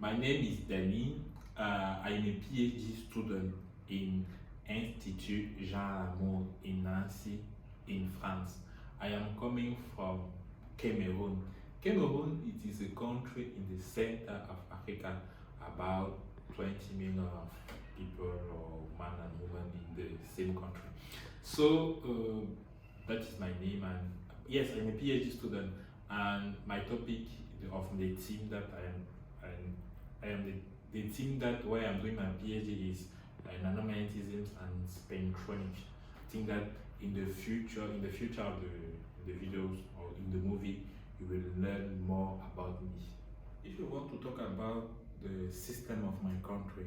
My name is Danny. I'm a Ph.D. student in Institut Jean Lamour in Nancy, in France. I am coming from Cameroon. Cameroon, it is a country in the center of Africa, about 20 million of people or man and woman in the same country. So that is my name, and yes, I'm a PhD student, and my topic of the team that I am the team that where I'm doing my PhD is nanomagnetism and spectronic. I think that in the future of the videos or in the movie, you will learn more about me. If you want to talk about the system of my country,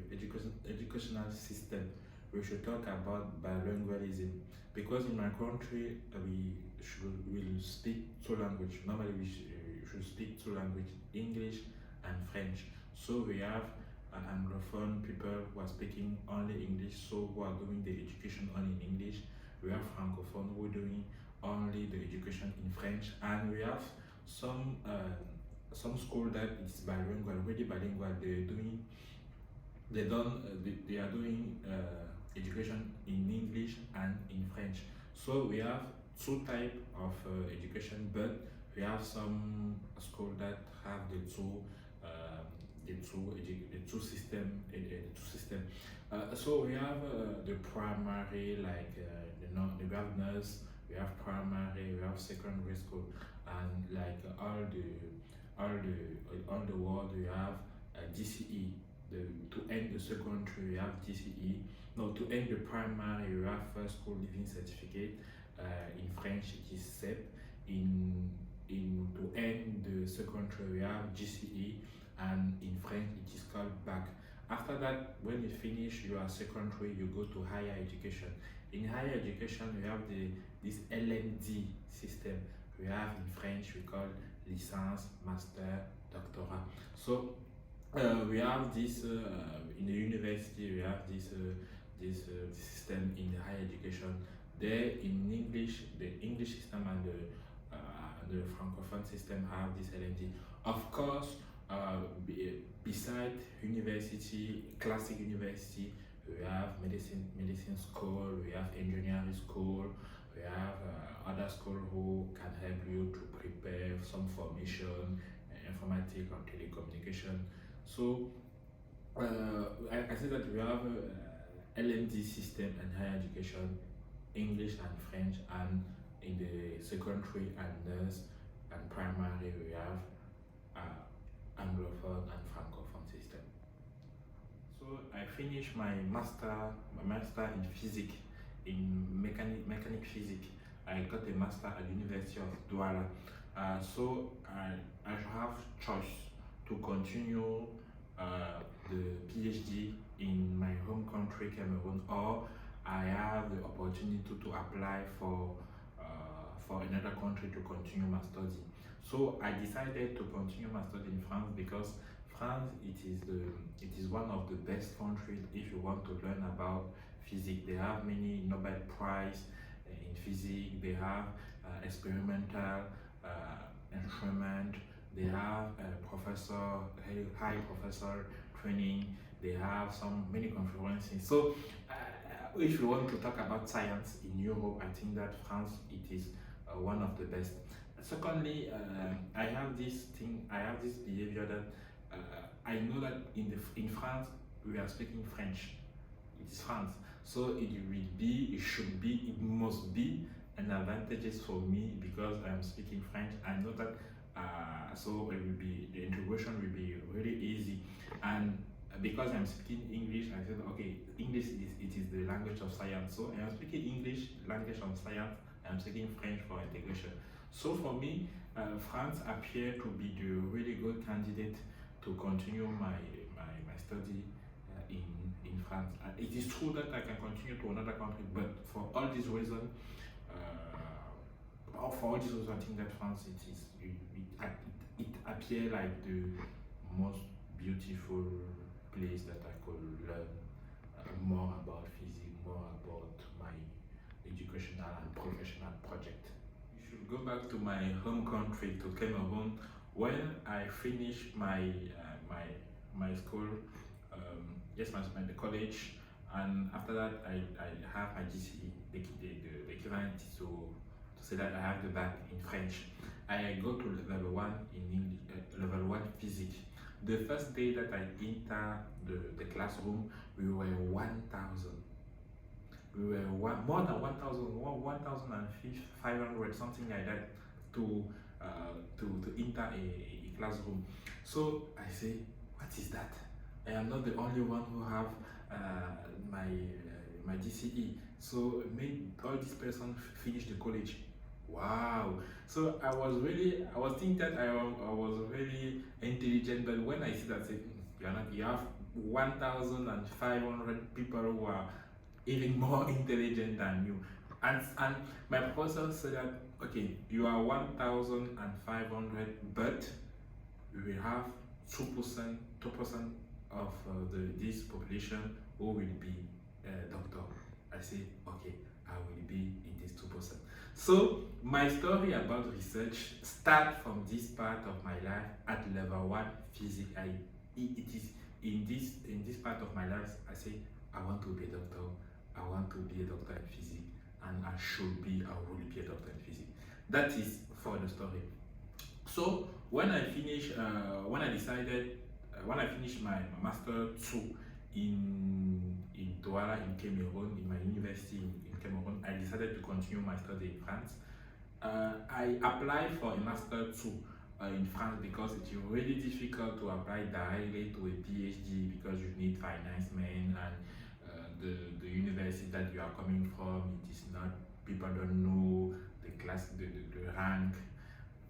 educational system, we should talk about bilingualism, because in my country will speak two languages. Normally we should speak two languages, English and French. So we have an Anglophone people who are speaking only English, so who are doing the education only in English. We have Francophone who are doing only the education in French, and we have some school that is bilingual, really bilingual. They are doing education in English and in French. So we have two type of education, but we have some school that have the two system. So we have the primary, like we have nurse, we have primary, we have secondary school, and like all the world we have GCE. To end the secondary we have GCE. No, to end the primary we have first school living certificate. In French it is CEP. To end the secondary we have GCE, and in French it is called BAC. After that, when you finish your secondary, you go to higher education. In higher education, we have this LMD system. We have in French we call licence, master, doctorat. So we have this in the university. We have this system in the higher education. There in English, the English system and the Francophone system have this LMD. Of course, beside university, classic university, we have medicine school, we have engineering school, we have other school who can help you to prepare some formation, informatics or telecommunication. So I say that we have LMD system and higher education, English and French, and in the secondary and nurse and primary we have Anglophone and Francophone system. So I finished my master in physics, in mechanic physics. I got a master at the University of Douala. So I have choice to continue the PhD in my home country Cameroon, or I have the opportunity to apply for another country to continue my study. So I decided to continue my study in France, because France it is one of the best countries if you want to learn about physics. They have many Nobel Prize in physics. They have experimental instrument. They have high professor training. They have many conferences. So if you want to talk about science in Europe, I think that France it is one of the best. Secondly, I have this behavior that I know that in France we are speaking French. It is France, so it must be an advantage for me, because I am speaking French. I know that, so the integration will be really easy. And because I'm speaking English, I said, okay, English is the language of science. So I am speaking English, language of science. I'm speaking French for integration. So for me, France appeared to be the really good candidate to continue my study in France. It is true that I can continue to another country, but for all these reasons, I think that France it appears like the most beautiful place that I could learn more about physics, more about my educational and professional project. You should go back to my home country, to Cameroon, when I finished my my school, the college, and after that I have my GCE, the equivalent to say that I have the bac in French. I go to level 1 in English, level 1 physics. The first day that I enter the classroom, we were 1,000. We were more than 1,500, something like that, to enter a classroom. So I say, what is that? I am not the only one who have my GCE. So made all these persons finish the college. Wow! So I was thinking that I was really intelligent, but when I see that, say, you are not. You have 1,500 people who are even more intelligent than you, and my professor said that, okay, you are 1,500, but we will have 2% of this population who will be doctor. I say, okay, I will be in this 2%. So my story about research start from this part of my life at level 1 physics. It is in this part of my life I say I want to be a doctor. I want to be a doctor in physics, and I will be a doctor in physics. That is for the story. So when I finished my master 2 in Douala in Cameroon, in my university in Cameroon, I decided to continue my study in France. I applied for a master 2 in France because it's really difficult to apply directly to a Ph.D. because you need financement, and the university that you are coming from, it is not, people don't know the class, the rank.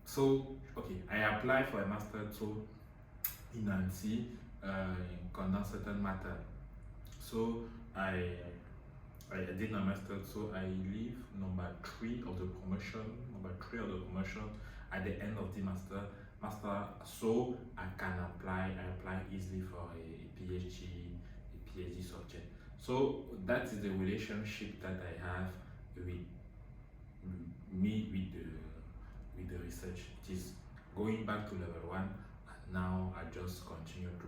So okay, I applied for a master 2 in Nancy in condensed matter. So I did my master, so I leave number 3 of the promotion. At the end of the master, so I can apply. I apply easily for a PhD subject. So that is the relationship that I have with the research. It is going back to level 1, and now I just continue to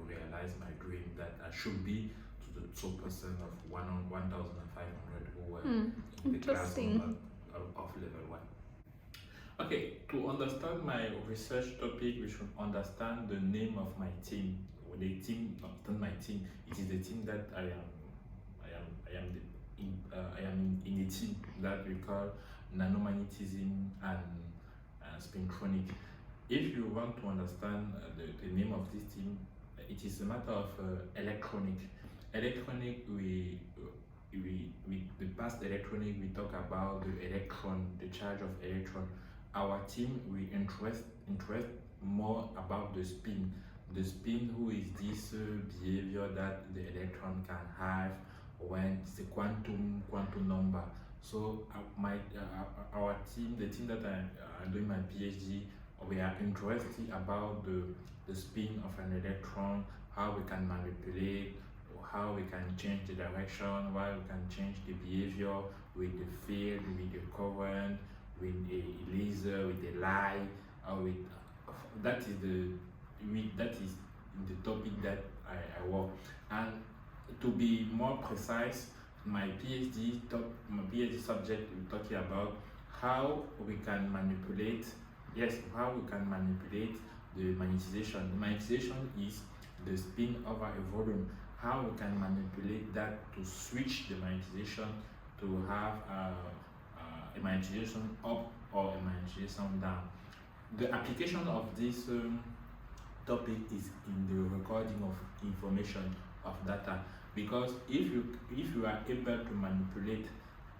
realize my dream that I should be to the 2% of 1,500 who were in the class of level 1. Okay, to understand my research topic, we should understand the name of my team. The team, not my team. It is the team that I am in a team that we call nanomagnetism and spintronic. If you want to understand the name of this team, it is a matter of electronic. Electronic, we the past electronic, we talk about the electron, the charge of electron. Our team, we interest more about the spin. The spin, who is this behavior that the electron can have when it's a quantum number. So our team, the team that I'm doing my PhD, we are interested about the spin of an electron, how we can manipulate, how we can change the direction, how we can change the behavior with the field, with the current, with a laser, with a light, that is the topic that I work. And to be more precise, my PhD subject is talking about how we can manipulate. How we can manipulate the magnetization. The magnetization is the spin over a volume. How we can manipulate that to switch the magnetization to have a magnetization up or a magnetization down. The application of this topic is in the recording of information, of data, because if you are able to manipulate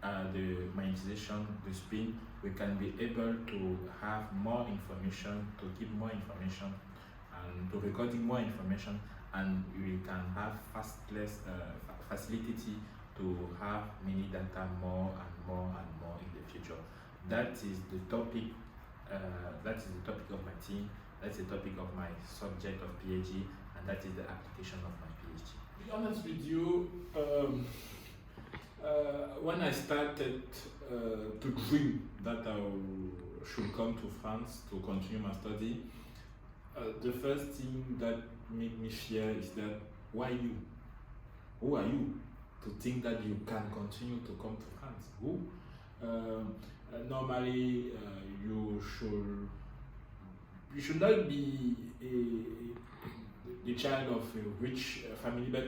the magnetization, the spin, we can be able to have more information, to keep more information, and to recording more information, and we can have facility to have many data more and more in the future. That is the topic. That is the topic of my team. That's the topic of my subject of PhD, and that is the application of my PhD. To be honest with you, when I started to dream that I should come to France to continue my study, the first thing that make me fear is that why you? Who are you to think that you can continue to come to France? Who? Normally, you should not be the child of a rich family, but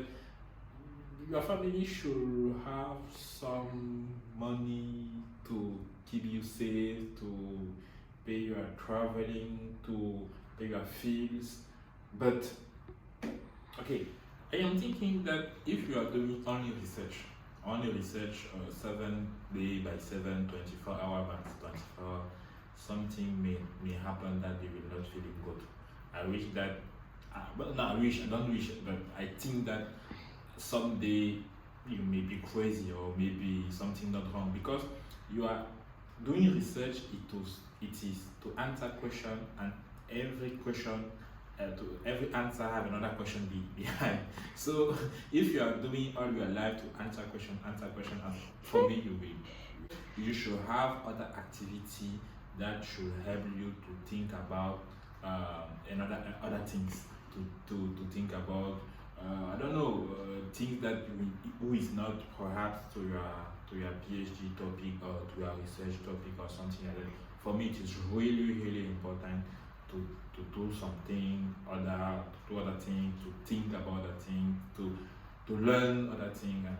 your family should have some money to keep you safe, to pay your traveling, to pay your fees. But okay, I am thinking that if you are doing only research, 7 day by 7, 24 hours by 24, something may happen that you will not feeling good. I wish that, I don't wish, but I think that someday you may be crazy or maybe something not wrong, because you are doing research. It is to answer question, and every question, to every answer have another question behind. So if you are doing all your life to answer question, and for me you should have other activity that should help you to think about other things, to think about I don't know, things that who is not perhaps to your PhD topic or to your research topic or something like that. For me, it is really important to do something to do other things, to think about other things, to learn other things, and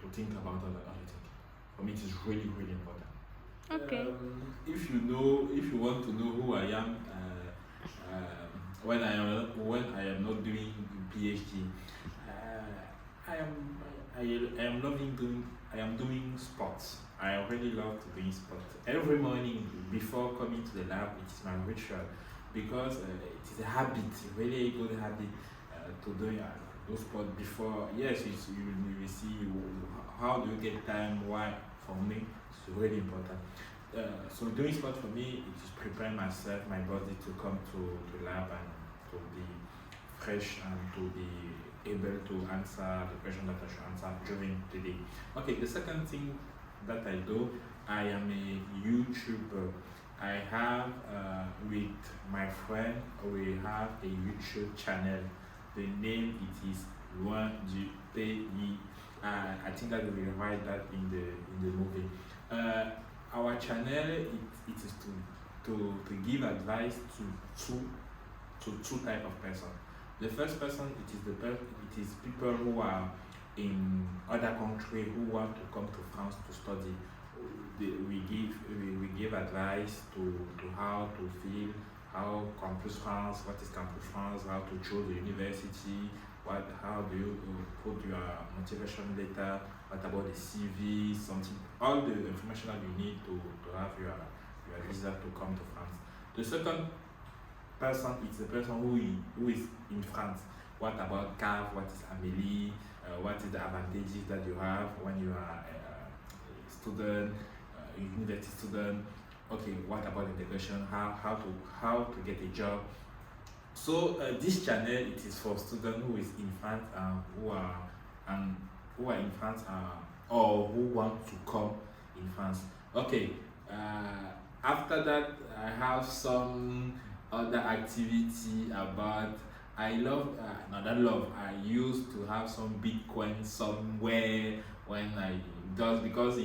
to think about other things. For me, it is really important. Okay. If you want to know who I am, when I am not doing PhD, I am doing sports. I really love to doing sports. Every morning before coming to the lab, it is my ritual, because it is a habit, a really good habit to do those sports before. Yes, you will see how do you get time. Why? For me, it's really important. So doing sport for me, it is preparing myself, my body to come to the lab and to be fresh and to be able to answer the question that I should answer during the day. Okay, the second thing that I do, I am a YouTuber. I have with my friend, we have a YouTube channel. The name it is Loin du Pays. I think that we will write that in the movie. Our channel it is to give advice to two type of person. The first person it is people who are in other country who want to come to France to study. We give advice to how to feel, how Campus France, what is Campus France, how to choose the university, how do you put your motivation letter, what about the CV, something, all the information that you need to have your visa to come to France. The second person is the person who is in France. What about CAF, what is Amélie, what is the advantages that you have when you are a student, a university student. Okay, what about integration, how to get a job. So this channel it is for students who is in France who are in France or who want to come in France. Okay, after that I have some other activity about I used to have some Bitcoin somewhere when I does, because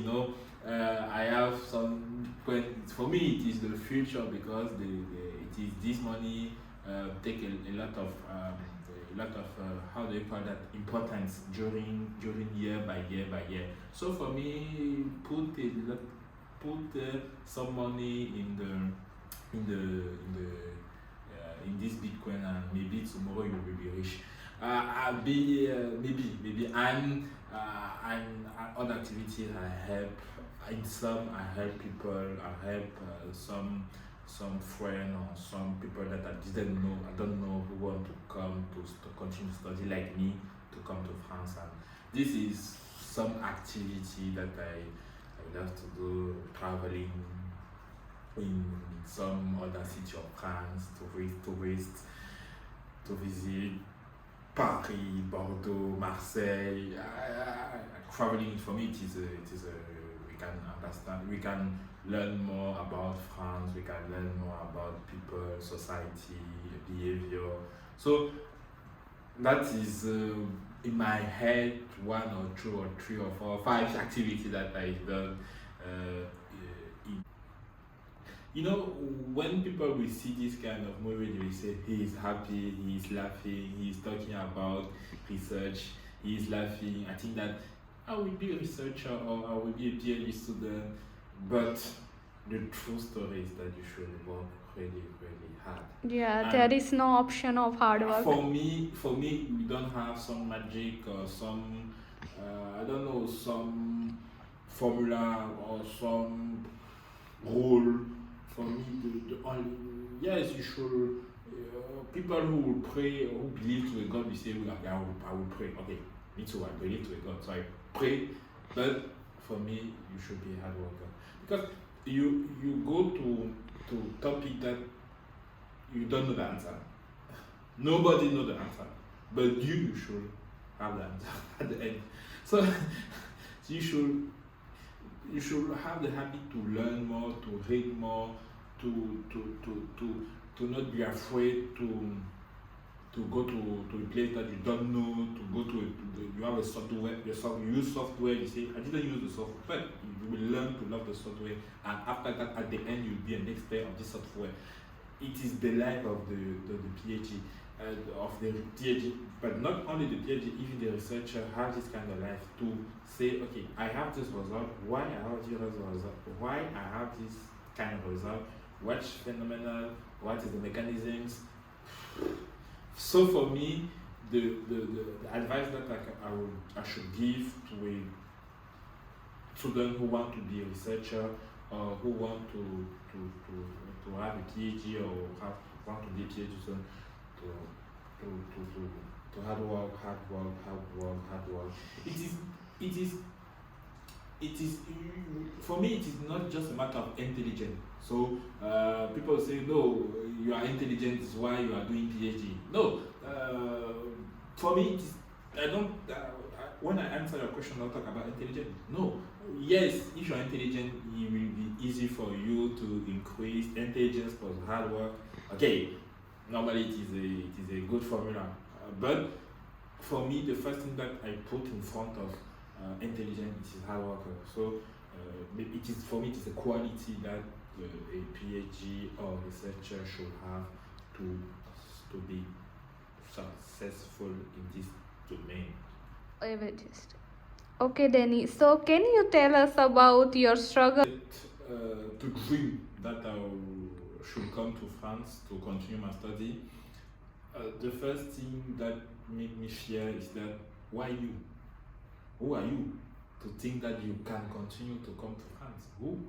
I have some Bitcoin. For me it is the future, because it is this money take a lot of how do you call that, importance during year by year. So for me, put some money in this Bitcoin, and maybe tomorrow you will be rich. I'll be maybe and other activities I help. In some I help people. I help some friend or some people that I don't know who want to come to continue to study like me, to come to France. And this is some activity that I love to do, traveling in some other city of France, to visit Paris, Bordeaux, Marseille. Traveling for me it is a can understand, we can learn more about France, we can learn more about people, society, behavior. So that is in my head 1 or 2 or 3 or 4 or 5 activities that I've done. You know, when people will see this kind of movie, they will say he is happy, he is laughing, he is talking about research, he is laughing. I think that I will be a researcher or I will be a PhD student, but the true story is that you should work really, really hard. Yeah, And there is no option of hard work. For me, we don't have some magic or some, I don't know, some formula or some rule. For me, the only, yes, you should, people who will pray, who believe to a God, we say, I will pray. Okay, me too, I believe to a God, so I pray. But for me, you should be a hard worker. Because you go to topic that you don't know the answer. Nobody knows the answer, but you should have the answer at the end. So you should have the habit to learn more, to read more, to not be afraid to go to a place that you don't know, to go to you have a software, you use software, you say, I didn't use the software, but you will learn to love the software, and after that, at the end, you'll be an expert of this software. It is the life of the PhD, of the PhD, but not only the PhD, even the researcher have this kind of life to say, okay, I have this result, why I have this result, why I have this kind of result, what's phenomenal, what is the mechanisms. So for me, the advice that I should give to a student who want to be a researcher or who want to have a PhD or want to be a PhD student, to hard work. It is for me. It is not just a matter of intelligence. So people say, no, you are intelligent, is why you are doing PhD. No, for me, it is, I don't. When I answer your question, I'll talk about intelligence. No, yes, if you are intelligent, it will be easy for you to increase intelligence plus hard work. Okay, normally it is a good formula, but for me, the first thing that I put in front of intelligence is hard work. So it is, for me, it is a quality that a PhD or researcher should have to be successful in this domain. Okay, Denny. So, can you tell us about your struggle? To dream that I should come to France to continue my study. The first thing that made me fear is that, why you? Who are you to think that you can continue to come to France? Who?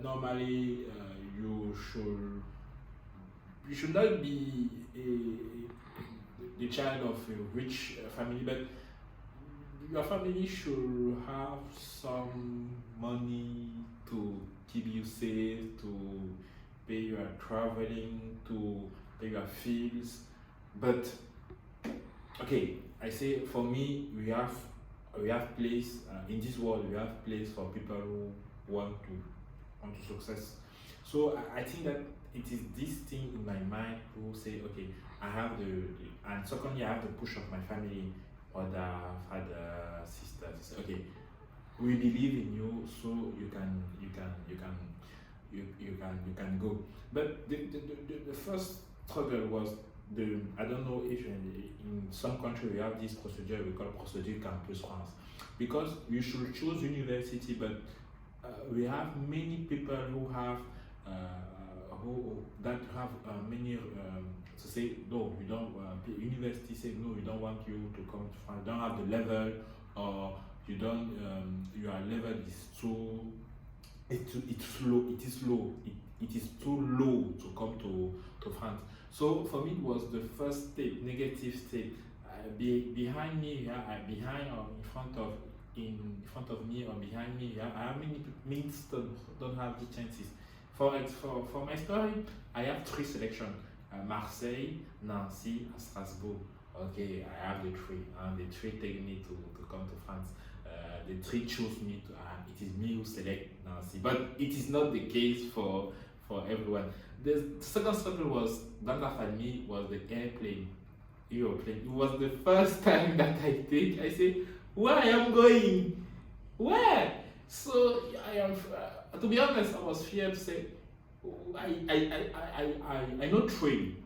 Normally, you should not be the child of a rich family, but your family should have some money to keep you safe, to pay your traveling, to pay your fees. But okay, I say, for me, we have place in this world. We have place for people who want to success. So I think that it is this thing in my mind who say, okay, I have and secondly, I have the push of my family, mother, father, sisters. Okay, we believe in you, so you can go. But the first struggle was I don't know if in some country we have this procedure we call procedure Campus France, because you should choose university, but we have many people who have many to say, no, we don't. University say, no, we don't want you to come to France. You don't have the level, or you don't. Your level is too. It's low. It is low. It is too low to come to France. So for me, it was the first step, negative step. Behind me, behind or in front of me or behind me, I have many students don't have the chances. For my story, I have 3 selections: Marseille, Nancy, and Strasbourg. Okay, I have the 3, and the 3 take me to come to France. the tree chose me to, it is me who select Nancy. But it is not the case for everyone. The second struggle was, dans la famille, was the airplane. It was the first time that I think I said, where I am going? Where? So I am, to be honest, I was scared to say, I know train,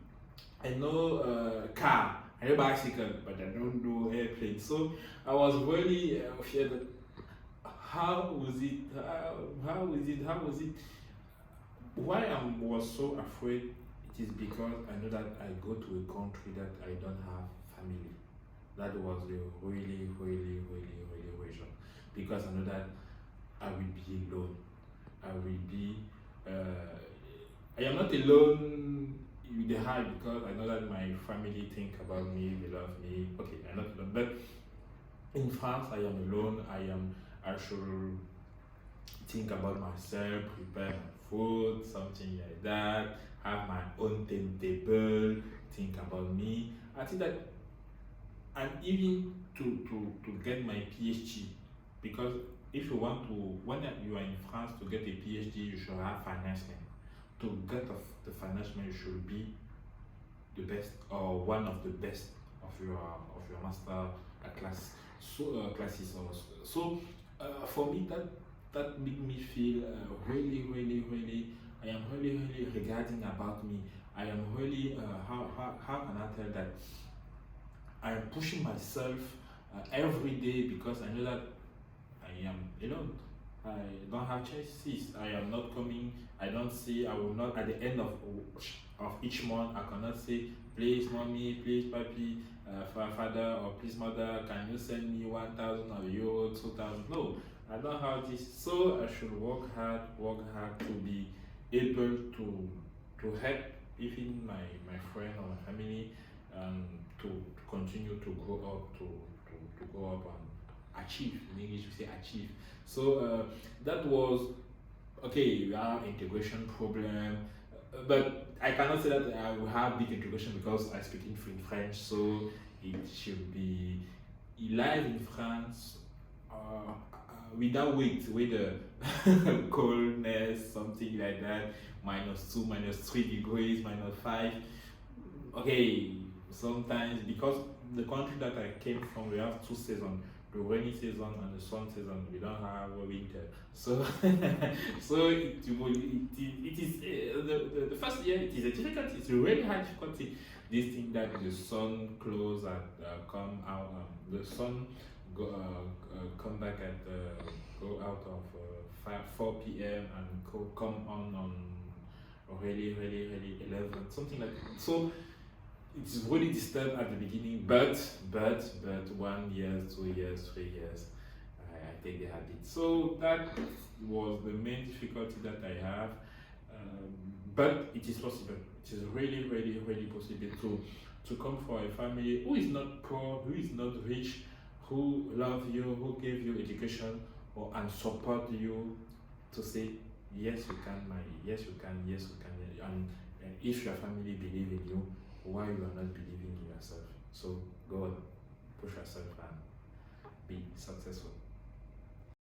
I know car, I know bicycle, but I don't know airplane. So I was really feared that how was it? How was it? Why I was so afraid? It is because I know that I go to a country that I don't have family. That was the really reason. Because I know that I will be alone. I will be. I am not alone with the heart because I know that my family think about me, they love me. Okay, I'm not alone, but in France I am alone. I should think about myself, prepare my food, something like that, have my own timetable, think about me. I think that, and even to get my PhD, because if you want to, when you are in France to get a PhD, you should have financement. To get the financement, you should be the best or one of the best of your master class classes also. So for me, that made me feel really I am really regarding about me. I am really how can I tell that I am pushing myself every day because I know that I am alone. I don't have choices. I am not coming. I don't see. I will not at the end of each month. I cannot say, please, mommy, please, papi, father, or please, mother, can you send me 1,000 or euro, 2,000? No, I don't have this. So I should work hard to be able to help even my friend or my family to continue to grow up to grow up and achieve. In English we say achieve. So that was okay. We have integration problem, but I cannot say that I will have big integration because I speak in French. So it should be live in France without weight, with the coldness, something like that. -2, -3 degrees, -5. Okay, sometimes because the country that I came from, we have 2 seasons, the rainy season and the sun season. We don't have a winter, so so it is the first year. It is a difficulty. It's a really high difficulty. This thing that the sun close and come out. The sun come back at go out of 4 p.m. and come on really 11, something like that. So it's really disturbed at the beginning, but 1 year, 2 years, 3 years, I take the habit. So that was the main difficulty that I have, but it is possible. It is really possible to come for a family who is not poor, who is not rich, who love you, who give you education, and support you to say yes you can, yes you can, and if your family believe in you, why you are not believing in yourself? So go on, push yourself and be successful.